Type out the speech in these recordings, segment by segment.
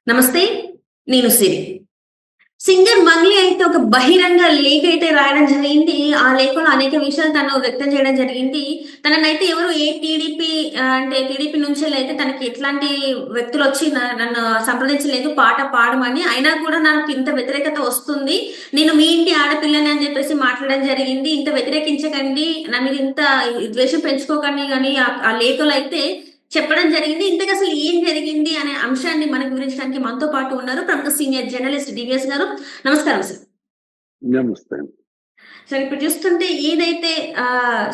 నమస్తే. నేను సిరి. సింగర్ మంగ్లీ అయితే ఒక బహిరంగ లేఖ అయితే రాయడం జరిగింది. ఆ లేఖలో అనేక విషయాలు తను వ్యక్తం చేయడం జరిగింది. తననైతే ఎవరు ఏ టీడీపీ అంటే టీడీపీ నుంచెల్లయితే తనకి ఎట్లాంటి వ్యక్తులొచ్చి నన్ను సంప్రదించలేదు పాట పాడమని. అయినా కూడా నాకు ఇంత వ్యతిరేకత వస్తుంది. నేను మీ ఇంటి ఆడపిల్లని అని చెప్పేసి మాట్లాడడం జరిగింది. ఇంత వ్యతిరేకించకండి. నా మీద ఇంత ద్వేషం పెంచుకోకండి అని ఆ లేఖలో అయితే చెప్పడం జరిగింది. ఇంతకసలు ఏం జరిగింది అనే అంశాన్ని మనకు వివరించడానికి మనతో పాటు ఉన్నారు ప్రముఖ సీనియర్ జర్నలిస్ట్ డివిఎస్ గారు. నమస్కారం సార్. నమస్తే. సార్ ఇప్పుడు చూస్తుంటే ఏదైతే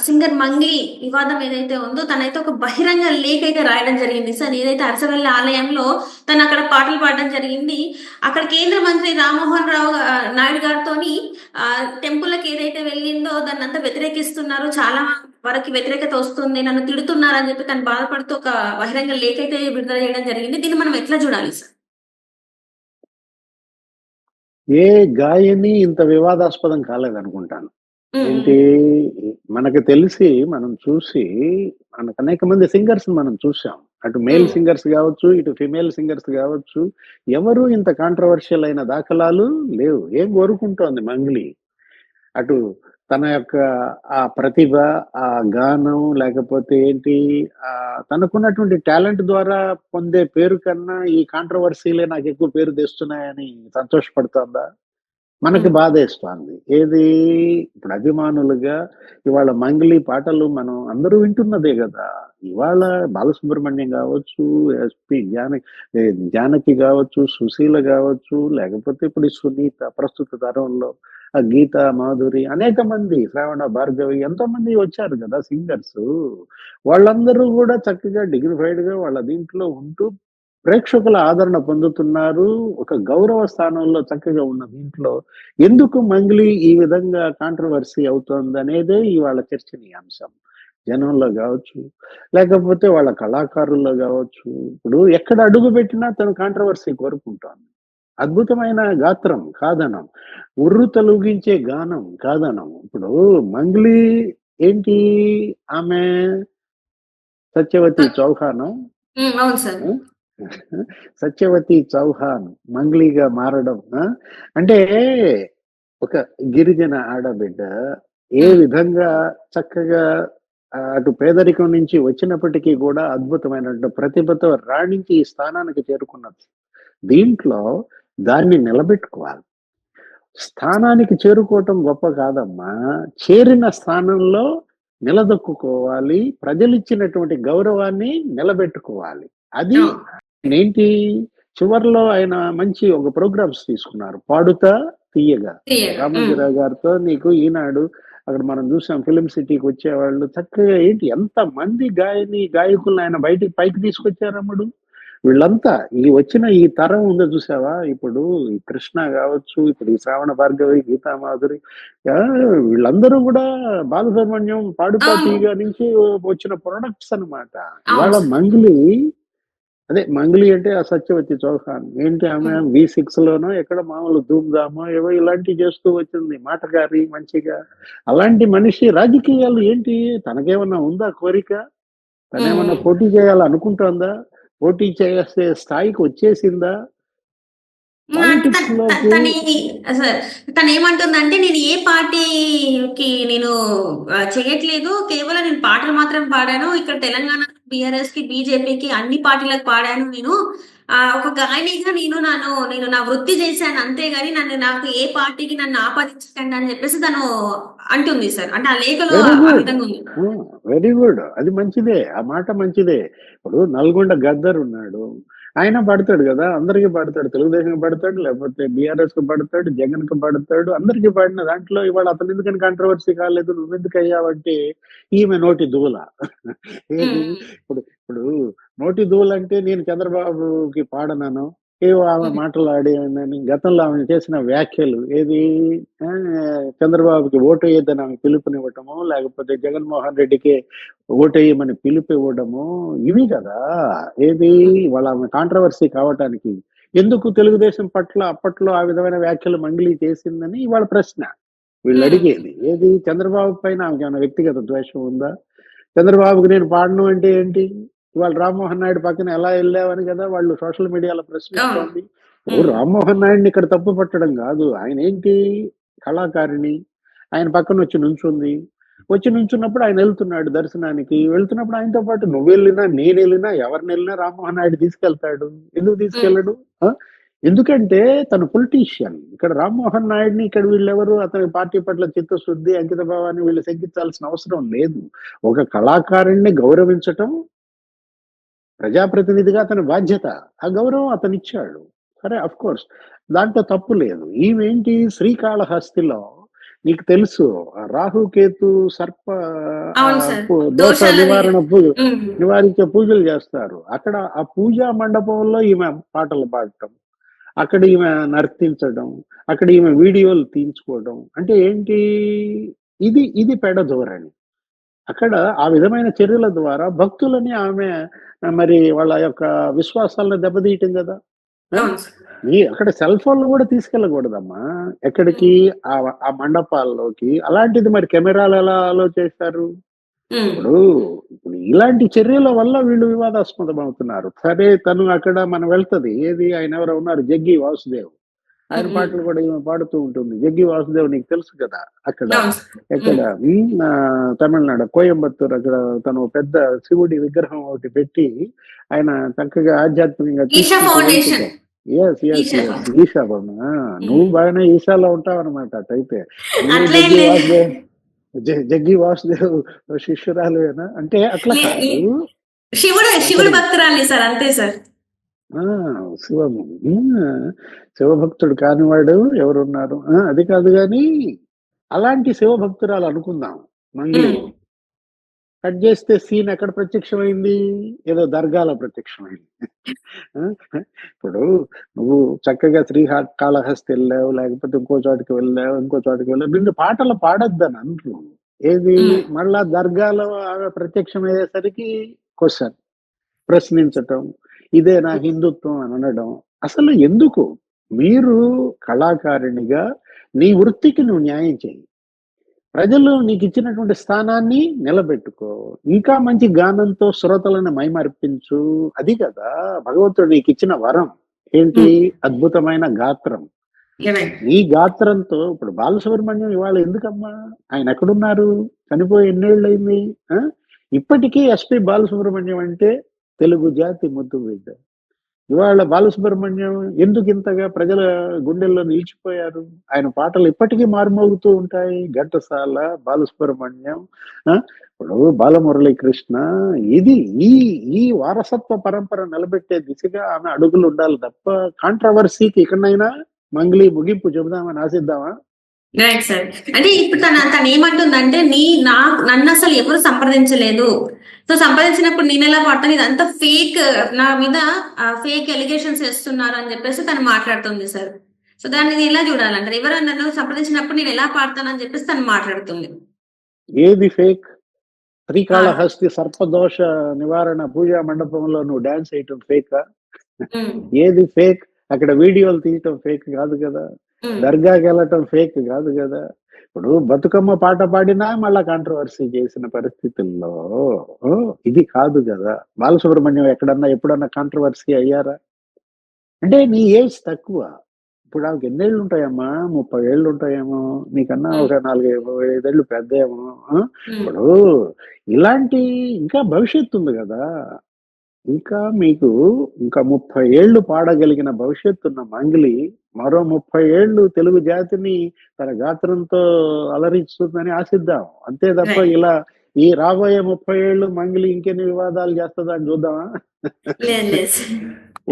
సింగర్ మంగ్లీ వివాదం ఏదైతే ఉందో తనైతే ఒక బహిరంగ లేఖ అయితే రాయడం జరిగింది సార్. ఏదైతే అరసవెల్లి ఆలయంలో తను అక్కడ పాటలు పాడడం జరిగింది. అక్కడ కేంద్ర మంత్రి రామ్మోహన్ రావు నాయుడు గారితోని టెంపుల్కి ఏదైతే వెళ్ళిందో దాన్ని అంతా వ్యతిరేకిస్తున్నారు. చాలా వరకు వ్యతిరేకత వస్తుంది, నన్ను తిడుతున్నారు అని చెప్పి తను బాధపడుతూ ఒక బహిరంగ లేఖ అయితే విడుదల చేయడం జరిగింది. దీన్ని మనం ఎట్లా చూడాలి సార్? ఏ గాయని ఇంత వివాదాస్పదం కాలేదనుకుంటాను. ఏంటి మనకు తెలిసి మనం చూసి మనకు అనేక మంది సింగర్స్ మనం చూసాం. అటు మేల్ సింగర్స్ కావచ్చు, ఇటు ఫిమేల్ సింగర్స్ కావచ్చు. ఎవరు ఇంత కాంట్రవర్షియల్ అయిన దాఖలాలు లేవు. ఏం కోరుకుంటోంది మంగ్లీ? అటు తన యొక్క ఆ ప్రతిభ, ఆ గానం లేకపోతే ఏంటి తనకున్నటువంటి టాలెంట్ ద్వారా పొందే పేరు కన్నా ఈ కాంట్రవర్సీలే నాకు ఎక్కువ పేరు తెస్తున్నాయని సంతోషపడుతోందా? మనకి బాధేస్తోంది. ఏది ఇప్పుడు అభిమానులుగా ఇవాళ మంగ్లీ పాటలు మనం అందరూ వింటున్నదే గదా! ఇవాళ బాలసుబ్రహ్మణ్యం గావచ్చు, జానకి గావచ్చు, సుశీల గావచ్చు, లేకపోతే ఇప్పుడు ఈ సునీత ప్రస్తుత తరంలో గీత, మాధురి అనేక మంది, శ్రావణ భార్గవి ఎంతోమంది వచ్చారు గదా సింగర్సు. వాళ్ళందరూ గూడా చక్కగా డిగ్నిఫైడ్‌గా వాళ్ళ దీంట్లో ఉంటూ ప్రేక్షకుల ఆదరణ పొందుతున్నారు. ఒక గౌరవ స్థానంలో చక్కగా ఉన్న దీంట్లో ఎందుకు మంగ్లీ ఈ విధంగా కాంట్రవర్సీ అవుతోందనేదే ఇవాళ చర్చనీయాంశం. జనంలో గావచ్చు, లేకపోతే వాళ్ళ కళాకారుల్లో గావచ్చు. ఇప్పుడు ఎక్కడ అడుగుబెట్టినా తను కాంట్రవర్సీ కోరుకుంటోంది. అద్భుతమైన గాత్రం కాదనం. ఉర్రు తొలగించే గానం కాదనం. ఇప్పుడు మంగ్లీ ఏంటి ఆమె సత్యవతి చౌహానా? అవును సార్. సత్యవతి చౌహాన్ మంగ్లీగా మారడం అంటే ఒక గిరిజన ఆడబిడ్డ ఏ విధంగా చక్కగా అటు పేదరికం నుంచి వచ్చినప్పటికీ కూడా అద్భుతమైన ప్రతిభతో రాణించి ఈ స్థానానికి చేరుకున్నది. దీంట్లో దాన్ని నిలబెట్టుకోవాలి. స్థానానికి చేరుకోవటం గొప్ప కాదమ్మా. చేరిన స్థానంలో నిలదొక్కుకోవాలి. ప్రజలిచ్చినటువంటి గౌరవాన్ని నిలబెట్టుకోవాలి. అది ఏంటి చివర్లో ఆయన మంచి ఒక ప్రోగ్రామ్స్ తీసుకున్నారు. పాడుతా తీయగా రామోజీరావు గారితో నీకు ఈనాడు అక్కడ మనం చూసాం ఫిలిం సిటీకి వచ్చేవాళ్ళు చక్కగా ఏంటి ఎంత మంది గాయకులను ఆయన పైకి తీసుకొచ్చారమ్మడు. వీళ్ళంతా ఈ వచ్చిన ఈ తరం ఉందో చూసావా? ఇప్పుడు ఈ కృష్ణ కావచ్చు, ఇప్పుడు ఈ శ్రావణ భార్గవి, గీతా మాధురి వీళ్ళందరూ కూడా బాలసుబ్రహ్మణ్యం పాడుతా తీయగా నుంచి వచ్చిన ప్రొడక్ట్స్ అన్నమాట. ఇవాళ మంగ్లీ అంటే ఆ సత్యవతి చౌహాన్ ఏంటి ఆమె V6 లోనో ఎక్కడ మామూలు ధూమ్ధామో ఏవో ఇలాంటివి చేస్తూ వచ్చింది. మాటగారి మంచిగా అలాంటి మనిషి రాజకీయాలు ఏంటి తనకేమన్నా ఉందా కోరిక? తనేమన్నా పోటీ చేయాలనుకుంటోందా? పోటీ చేసే స్థాయికి వచ్చేసిందా? తను ఏమంటుందంటే నేను ఏ పార్టీకి నేను చేయట్లేదు, కేవలం నేను పాటలు మాత్రం పాడాను. ఇక్కడ తెలంగాణ బీఆర్ఎస్ కి, బీజేపీకి అన్ని పార్టీలకు పాడాను. నేను ఒక గాయనిగా నేను నా వృత్తి చేశాను అంతేగాని నాకు ఏ పార్టీకి నన్ను ఆపాదించకండి అని చెప్పేసి తను అంటుంది సార్. అంటే ఆ లేఖలో ఆ విధంగా ఉంది. Very good. అది మంచిదే. ఆ మాట మంచిదే. ఇప్పుడు నల్గొండ గద్దర్ ఉన్నాడు. ఆయన పడతాడు కదా, అందరికి పడతాడు. తెలుగుదేశం పడతాడు, లేకపోతే బీఆర్ఎస్ కు పడతాడు, జగన్ కు పడతాడు, అందరికి పడిన దాంట్లో ఇవాళ అతను ఎందుకని కాంట్రవర్సీ కాలేదు, నువ్వెందుకు అయ్యావంటే ఈమె నోటి దూల. ఏది ఇప్పుడు ఇప్పుడు నోటి దూల అంటే నేను చంద్రబాబుకి పాడనాను ఏవో ఆమె మాటలాడేదని గతంలో ఆమె చేసిన వ్యాఖ్యలు ఏది చంద్రబాబుకి ఓటు వేయద్దని ఆమె పిలుపునివ్వటము, లేకపోతే జగన్మోహన్ రెడ్డికి ఓటు వేయమని పిలుపు ఇవ్వడము, ఇవి కదా ఏది వాళ్ళ ఆమె కాంట్రవర్సీ కావటానికి. ఎందుకు తెలుగుదేశం పట్ల అప్పట్లో ఆ విధమైన వ్యాఖ్యలు మంగ్లీ చేసిందని ఇవాళ ప్రశ్న వీళ్ళు అడిగేది. ఏది చంద్రబాబు పైన ఆమెకి ఏమైనా వ్యక్తిగత ద్వేషం ఉందా? చంద్రబాబుకి నేను పాడను అంటే ఏంటి? ఇవాళ రామ్మోహన్ నాయుడు పక్కన ఎలా వెళ్ళావని కదా వాళ్ళు సోషల్ మీడియాలో అవును. ప్రశ్నిస్తోంది. ఇప్పుడు ఉమ్. రామ్మోహన్ నాయుడిని ఇక్కడ తప్పు పట్టడం కాదు, ఆయన ఏంటి కళాకారిణి, ఆయన పక్కన వచ్చి నుంచున్నప్పుడు ఆయన వెళ్తున్నాడు దర్శనానికి, వెళ్తున్నప్పుడు ఆయనతో పాటు నువ్వు వెళ్ళినా నేను వెళ్ళినా ఎవరిని వెళ్ళినా రామ్మోహన్ నాయుడు తీసుకెళ్తాడు, ఎందుకు ఉమ్. తీసుకెళ్ళడు? ఆ? ఎందుకంటే తను పొలిటీషియన్. ఇక్కడ రామ్మోహన్ నాయుడిని ఇక్కడ వీళ్ళెవరు అతని పార్టీ పట్ల చిత్తశుద్ధి అంకిత భావాన్ని వీళ్ళు శంకించాల్సిన అవసరం లేదు. ఒక కళాకారుణ్ణి గౌరవించటం ప్రజాప్రతినిధిగా అతని బాధ్యత. ఆ గౌరవం అతనిచ్చాడు. సరే, అఫ్ కోర్స్ దాంట్లో తప్పు లేదు. ఈమెంటి శ్రీకాళహస్తిలో నీకు తెలుసు రాహుకేతు సర్ప అవును సార్. దోష దోషాలని నివారణ ఉమ్. నివారించే పూజలు చేస్తారు. అక్కడ ఆ పూజా మండపంలో ఈమె పాటలు పాడటం, అక్కడ ఈమె నర్తించడం, అక్కడ ఈమె వీడియోలు తీయించుకోవడం అంటే ఏంటి? ఇది పెడధోరణి. అక్కడ ఆ విధమైన చర్యల ద్వారా భక్తులని ఆమె మరి వాళ్ళ యొక్క విశ్వాసాలను దెబ్బతీయటం కదా. ఆ? అవును సార్. అక్కడ సెల్ ఫోన్లు కూడా తీసుకెళ్ళకూడదమ్మా ఎక్కడికి, ఆ ఆ మండపాల్లోకి. అలాంటిది మరి కెమెరాలు ఎలా అలో చేస్తారు? ఉమ్. ఇప్పుడు ఇలాంటి చర్యల వల్ల వీళ్ళు వివాదాస్పదం అవుతున్నారు. సరే, తను అక్కడ మనం వెళ్తది ఏది, ఆయన ఎవరో ఉన్నారు జగ్గి వాసుదేవ్, ఆయన ఉమ్. పాటలు కూడా ఈమె పాడుతూ ఉంటుంది. జగ్గి వాసుదేవ్ నీకు తెలుసు కదా. అక్కడ అవును సార్. ఎక్కడ తమిళనాడు కోయంబత్తూర్, అక్కడ తను పెద్ద శివుడి విగ్రహం ఒకటి పెట్టి ఆయన చక్కగా ఆధ్యాత్మికంగా ఈషా తీసుకుంటూ ఫౌండేషన్. వెళ్తుంటారు. ఎస్ ఎస్ ఈషా ఎస్ ఫౌండేషన్. ఈషా నువ్వు బాగానే ఈశాలో ఉంటావు అనమాట. అటైతే నువ్వు అట్లేం జగ్గి లేదు. వాసుదేవ్ జగ్గి వాసుదేవ్ శిష్యురాలువేనా అంటే అట్లా లే- కాదు. శివుడు అక్కడ భక్తురాలి సార్, అంతే సార్. ఆ శివము శివభక్తుడు కానివాడు ఎవరున్నారు? అది కాదు గాని అలాంటి శివభక్తురాలు అనుకుందాం మంగ్లీ. ఉమ్. కట్ చేస్తే సీన్ ఎక్కడ ప్రత్యక్షమైంది? ఏదో దర్గాలో ప్రత్యక్షమైంది. ఆ, ఇప్పుడు నువ్వు చక్కగా శ్రీకాళహస్తి వెళ్ళావు, లేకపోతే ఇంకో చోటికి వెళ్ళావు, నిన్ను పాటలు పాడొద్దని అంటారు. ఏది ఉమ్. మళ్ళా దర్గాలో ఆమె ప్రత్యక్షమయ్యేసరికి క్వశ్చన్, ప్రశ్నించటం, ఇదే నా హిందుత్వం అని అనడం. అసలు ఎందుకు? మీరు కళాకారిణిగా నీ వృత్తికి నువ్వు న్యాయం చేయి, ప్రజలు నీకు ఇచ్చినటువంటి స్థానాన్ని నిలబెట్టుకో, ఇంకా మంచి గానంతో శ్రోతలను మైమర్పించు. అది కదా భగవంతుడు నీకు ఇచ్చిన వరం. ఏంటి? అద్భుతమైన గాత్రం. నీ గాత్రంతో ఇప్పుడు బాలసుబ్రహ్మణ్యం ఇవాళ ఎందుకమ్మా ఆయన ఎక్కడున్నారు? చనిపోయి ఎన్నేళ్ళు అయింది? ఇప్పటికీ ఎస్పి బాలసుబ్రహ్మణ్యం అంటే తెలుగు జాతి ముద్దు బిడ్డ. ఇవాళ బాలసుబ్రహ్మణ్యం ఎందుకు ఇంతగా ప్రజల గుండెల్లో నిలిచిపోయారు? ఆయన పాటలు ఇప్పటికీ మారుమోగుతూ ఉంటాయి. ఘంటసాల, బాలసుబ్రహ్మణ్యం, ఇప్పుడు బాలమురళీకృష్ణ. ఇది ఈ ఈ వారసత్వ పరంపర నిలబెట్టే దిశగా ఆమె అడుగులు ఉండాలి తప్ప కాంట్రవర్సీకి ఇక్కడైనా మంగ్లీ ముగింపు చెబుదామని ఆశిద్దామా? Right sir. అంటే ఇప్పుడు తను ఏమంటుందంటే నన్ను అసలు ఎవరు సంప్రదించలేదు, సో సంప్రదించినప్పుడు నేను ఎలా పడతాను, ఇదంతా ఫేక్, నా మీద ఫేక్ ఎలిగేషన్స్ వేస్తున్నారు అని చెప్పేసి తను మాట్లాడుతుంది సార్. సో దాన్ని నేను ఎలా చూడాలంటారు? ఎవరు నన్ను సంప్రదించినప్పుడు నేను ఎలా పాడతానని చెప్పేసి తను మాట్లాడుతుంది. ఏది ఫేక్? శ్రీకాళహస్తి సర్పదోష నివారణ పూజా మండపంలో నువ్వు డాన్స్ వేయటం ఫేకా? ఏది ఫేక్? అక్కడ వీడియోలు తీయటం ఫేక్ కాదు కదా. దర్గాకి వెళ్ళటం ఫేక్ కాదు కదా. ఇప్పుడు బతుకమ్మ పాట పాడినా మళ్ళా కాంట్రవర్సీ చేసిన పరిస్థితుల్లో ఇది కాదు కదా. బాలసుబ్రహ్మణ్యం ఎప్పుడన్నా కాంట్రవర్సీ అయ్యారా? అంటే నీ ఏజ్ తక్కువ. ఇప్పుడు ఆమెకి ఎన్నేళ్ళు ఉంటాయమ్మా? 30 ఏళ్ళు ఉంటాయేమో, నీకన్నా ఒక 4-5 ఏళ్ళు పెద్ద ఏమో. ఇప్పుడు ఇలాంటి ఇంకా భవిష్యత్తు ఉంది కదా. మీకు ఇంకా 30 ఏళ్ళు పాడగలిగిన భవిష్యత్తు ఉన్న మంగ్లీ మరో 30 ఏళ్ళు తెలుగు జాతిని తన గాత్రంతో అలరిస్తుందని ఆశిద్దాం. అంతే తప్ప ఇలా ఈ రాబోయే 30 ఏళ్ళు మంగ్లీ ఇంకెన్ని వివాదాలు చేస్తుందా అని చూద్దామా?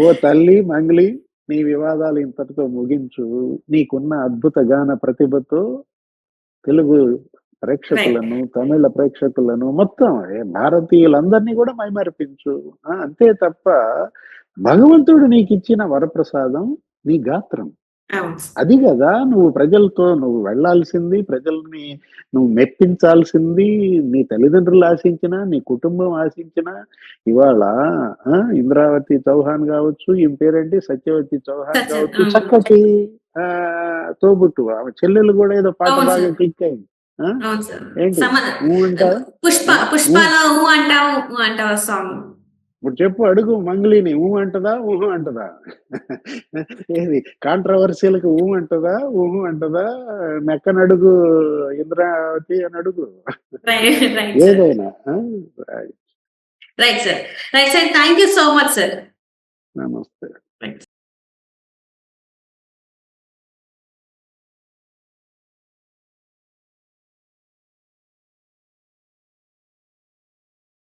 ఓ తల్లి మంగ్లీ, నీ వివాదాలు ఇంతటితో ముగించు. నీకున్న అద్భుత గాన ప్రతిభతో తెలుగు ప్రేక్షకులను, తమిళ ప్రేక్షకులను, మొత్తం భారతీయులందరినీ కూడా మైమరిపించు. అంతే తప్ప భగవంతుడు నీకు ఇచ్చిన వరప్రసాదం నీ గాత్రం. అది కదా నువ్వు ప్రజలతో నువ్వు వెళ్లాల్సింది, ప్రజల్ని నువ్వు మెప్పించాల్సింది. నీ తల్లిదండ్రులు ఆశించిన, నీ కుటుంబం ఆశించిన. ఇవాళ ఇంద్రావతి చౌహాన్ కావచ్చు, ఈ పేరేంటి సత్యవతి చౌహాన్ కావచ్చు, చక్కటి తోబుట్టు ఆమె చెల్లెలు కూడా ఏదో పాట బాగా క్లిక్ అయింది. ఏంటి పుష్పలో అంటావు సాంగ్. ఇప్పుడు చెప్పు, అడుగు మంగ్లీని, అంటదా అంటదా? ఏది కాంట్రవర్సీలకు అంటదా అంటదా? మెక్కనడుగు ఇంద్రావతి అని అడుగు, రైట్ రైట్ సార్. ఏదైనా. Right sir. Right sir. Thank you so much sir. నమస్తే. రైట్.